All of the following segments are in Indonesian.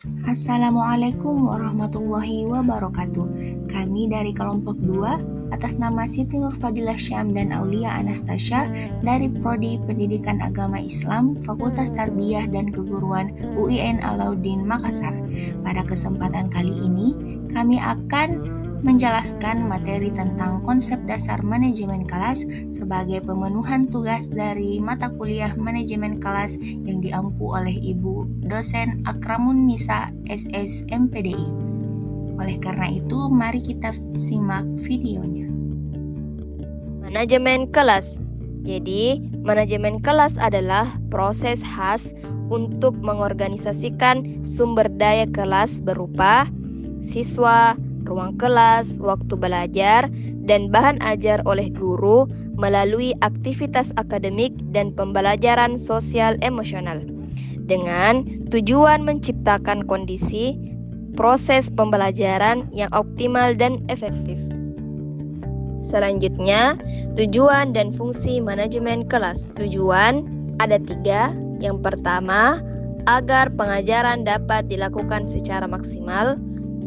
Assalamualaikum warahmatullahi wabarakatuh. Kami dari kelompok 2 atas nama Siti Nurfadilah Syam dan Aulia Anastasia dari Prodi Pendidikan Agama Islam Fakultas Tarbiyah dan Keguruan UIN Alauddin Makassar. Pada kesempatan kali ini, kami akan menjelaskan materi tentang konsep dasar manajemen kelas sebagai pemenuhan tugas dari mata kuliah manajemen kelas yang diampu oleh Ibu dosen Akramun Nisa SS MPDI. Oleh karena itu, mari kita simak videonya. Manajemen kelas. Jadi, manajemen kelas adalah proses khas untuk mengorganisasikan sumber daya kelas berupa siswa, ruang kelas, waktu belajar, dan bahan ajar oleh guru melalui aktivitas akademik dan pembelajaran sosial emosional dengan tujuan menciptakan kondisi proses pembelajaran yang optimal dan efektif. Selanjutnya, tujuan dan fungsi manajemen kelas. Tujuan ada 3. Yang pertama, agar pengajaran dapat dilakukan secara maksimal.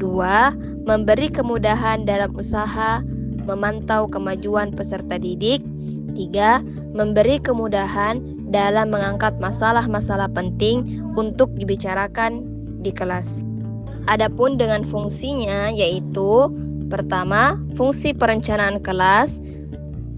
2. Memberi kemudahan dalam usaha memantau kemajuan peserta didik. 3. Memberi kemudahan dalam mengangkat masalah-masalah penting untuk dibicarakan di kelas. Adapun dengan fungsinya yaitu pertama, fungsi perencanaan kelas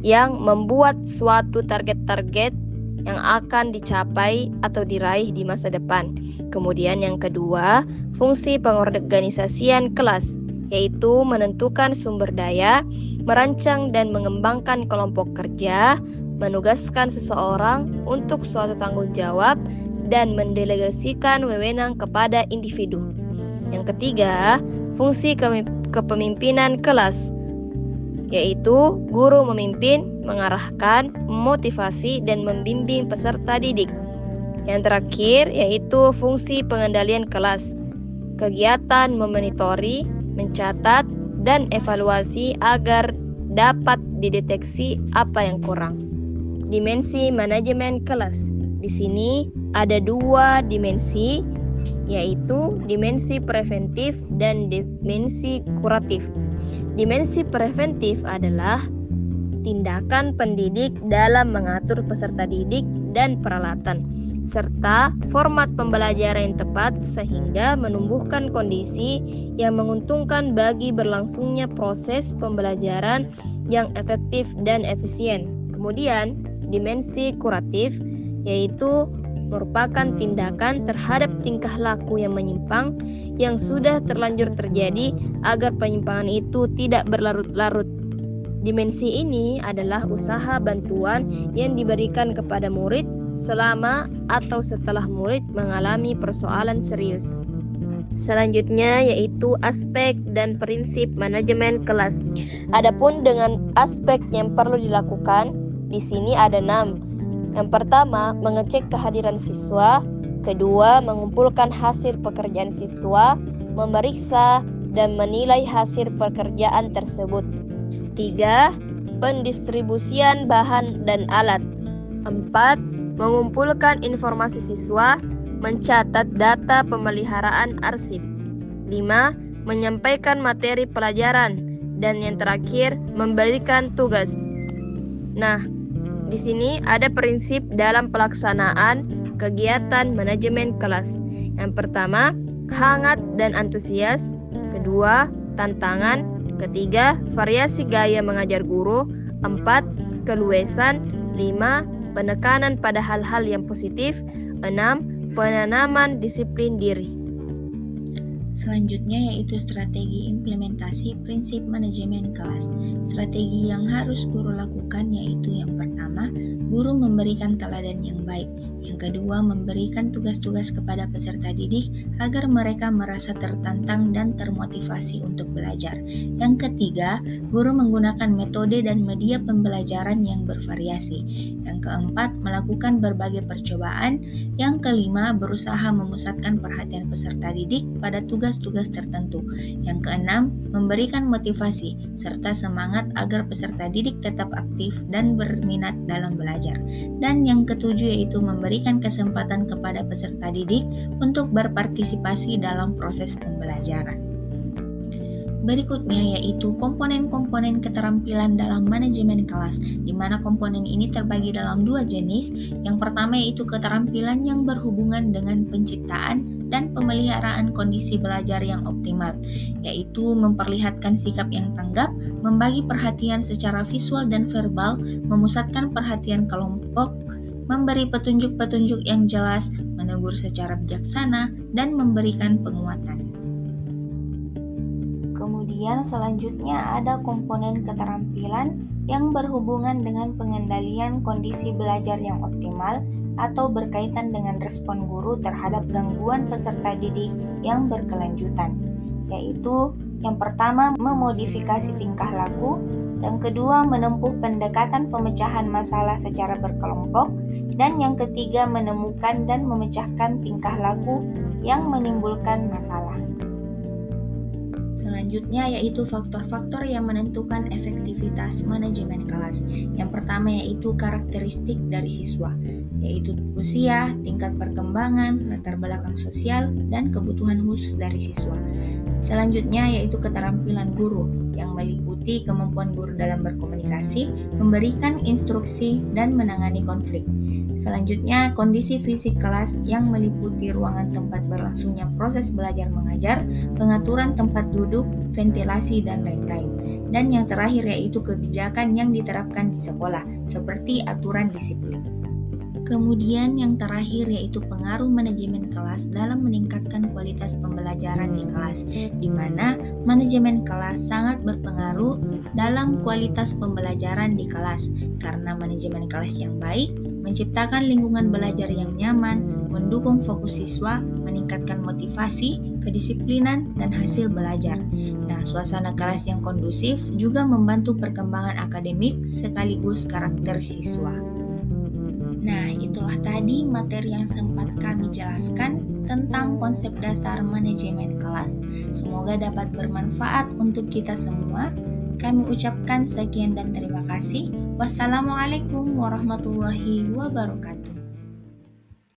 yang membuat suatu target-target yang akan dicapai atau diraih di masa depan. Kemudian yang kedua, fungsi pengorganisasian kelas, yaitu menentukan sumber daya, merancang dan mengembangkan kelompok kerja, menugaskan seseorang untuk suatu tanggung jawab, dan mendelegasikan wewenang kepada individu. Yang ketiga, fungsi kepemimpinan kelas, yaitu guru memimpin, mengarahkan, memotivasi, dan membimbing peserta didik. Yang terakhir yaitu fungsi pengendalian kelas, kegiatan memonitori, mencatat, dan evaluasi agar dapat dideteksi apa yang kurang. Dimensi manajemen kelas. Di sini ada 2 dimensi, yaitu dimensi preventif dan dimensi kuratif. Dimensi preventif adalah tindakan pendidik dalam mengatur peserta didik dan peralatan, serta format pembelajaran yang tepat sehingga menumbuhkan kondisi yang menguntungkan bagi berlangsungnya proses pembelajaran yang efektif dan efisien. Kemudian, dimensi kuratif yaitu merupakan tindakan terhadap tingkah laku yang menyimpang yang sudah terlanjur terjadi agar penyimpangan itu tidak berlarut-larut. Dimensi ini adalah usaha bantuan yang diberikan kepada murid selama atau setelah murid mengalami persoalan serius. Selanjutnya yaitu aspek dan prinsip manajemen kelas. Adapun dengan aspek yang perlu dilakukan, di sini ada 6. Yang pertama, mengecek kehadiran siswa. Kedua, mengumpulkan hasil pekerjaan siswa, memeriksa dan menilai hasil pekerjaan tersebut. 3. Pendistribusian bahan dan alat. 4. Mengumpulkan informasi siswa, mencatat data pemeliharaan arsip. 5. Menyampaikan materi pelajaran. Dan yang terakhir, memberikan tugas. Nah, di sini ada prinsip dalam pelaksanaan kegiatan manajemen kelas. Yang pertama, hangat dan antusias. Kedua, tantangan. Ketiga, variasi gaya mengajar guru. 4. Keluasan. 5. Penekanan pada hal-hal yang positif. 6. Penanaman disiplin diri. Selanjutnya yaitu strategi implementasi prinsip manajemen kelas. Strategi yang harus guru lakukan yaitu yang pertama, guru memberikan teladan yang baik. Yang kedua, memberikan tugas-tugas kepada peserta didik agar mereka merasa tertantang dan termotivasi untuk belajar. Yang ketiga, guru menggunakan metode dan media pembelajaran yang bervariasi. Yang keempat, melakukan berbagai percobaan. Yang kelima, berusaha memusatkan perhatian peserta didik pada tugas tugas-tugas tertentu. Yang keenam, memberikan motivasi serta semangat agar peserta didik tetap aktif dan berminat dalam belajar. Dan yang ketujuh yaitu memberikan kesempatan kepada peserta didik untuk berpartisipasi dalam proses pembelajaran. Berikutnya yaitu komponen-komponen keterampilan dalam manajemen kelas, di mana komponen ini terbagi dalam dua jenis. Yang pertama yaitu keterampilan yang berhubungan dengan penciptaan dan pemeliharaan kondisi belajar yang optimal, yaitu memperlihatkan sikap yang tanggap, membagi perhatian secara visual dan verbal, memusatkan perhatian kelompok, memberi petunjuk-petunjuk yang jelas, menegur secara bijaksana, dan memberikan penguatan. Kemudian selanjutnya ada komponen keterampilan yang berhubungan dengan pengendalian kondisi belajar yang optimal atau berkaitan dengan respon guru terhadap gangguan peserta didik yang berkelanjutan, yaitu yang pertama memodifikasi tingkah laku, yang kedua menempuh pendekatan pemecahan masalah secara berkelompok, dan yang ketiga menemukan dan memecahkan tingkah laku yang menimbulkan masalah. Selanjutnya yaitu faktor-faktor yang menentukan efektivitas manajemen kelas. Yang pertama yaitu karakteristik dari siswa, yaitu usia, tingkat perkembangan, latar belakang sosial, dan kebutuhan khusus dari siswa. Selanjutnya yaitu keterampilan guru yang meliputi kemampuan guru dalam berkomunikasi, memberikan instruksi, dan menangani konflik. Selanjutnya, kondisi fisik kelas yang meliputi ruangan tempat berlangsungnya proses belajar mengajar, pengaturan tempat duduk, ventilasi, dan lain-lain. Dan yang terakhir yaitu kebijakan yang diterapkan di sekolah, seperti aturan disiplin. Kemudian yang terakhir yaitu pengaruh manajemen kelas dalam meningkatkan kualitas pembelajaran di kelas, di mana manajemen kelas sangat berpengaruh dalam kualitas pembelajaran di kelas, karena manajemen kelas yang baik menciptakan lingkungan belajar yang nyaman, mendukung fokus siswa, meningkatkan motivasi, kedisiplinan, dan hasil belajar. Nah, suasana kelas yang kondusif juga membantu perkembangan akademik sekaligus karakter siswa. Nah, itulah tadi materi yang sempat kami jelaskan tentang konsep dasar manajemen kelas. Semoga dapat bermanfaat untuk kita semua. Kami ucapkan sekian dan terima kasih. Wassalamualaikum warahmatullahi wabarakatuh.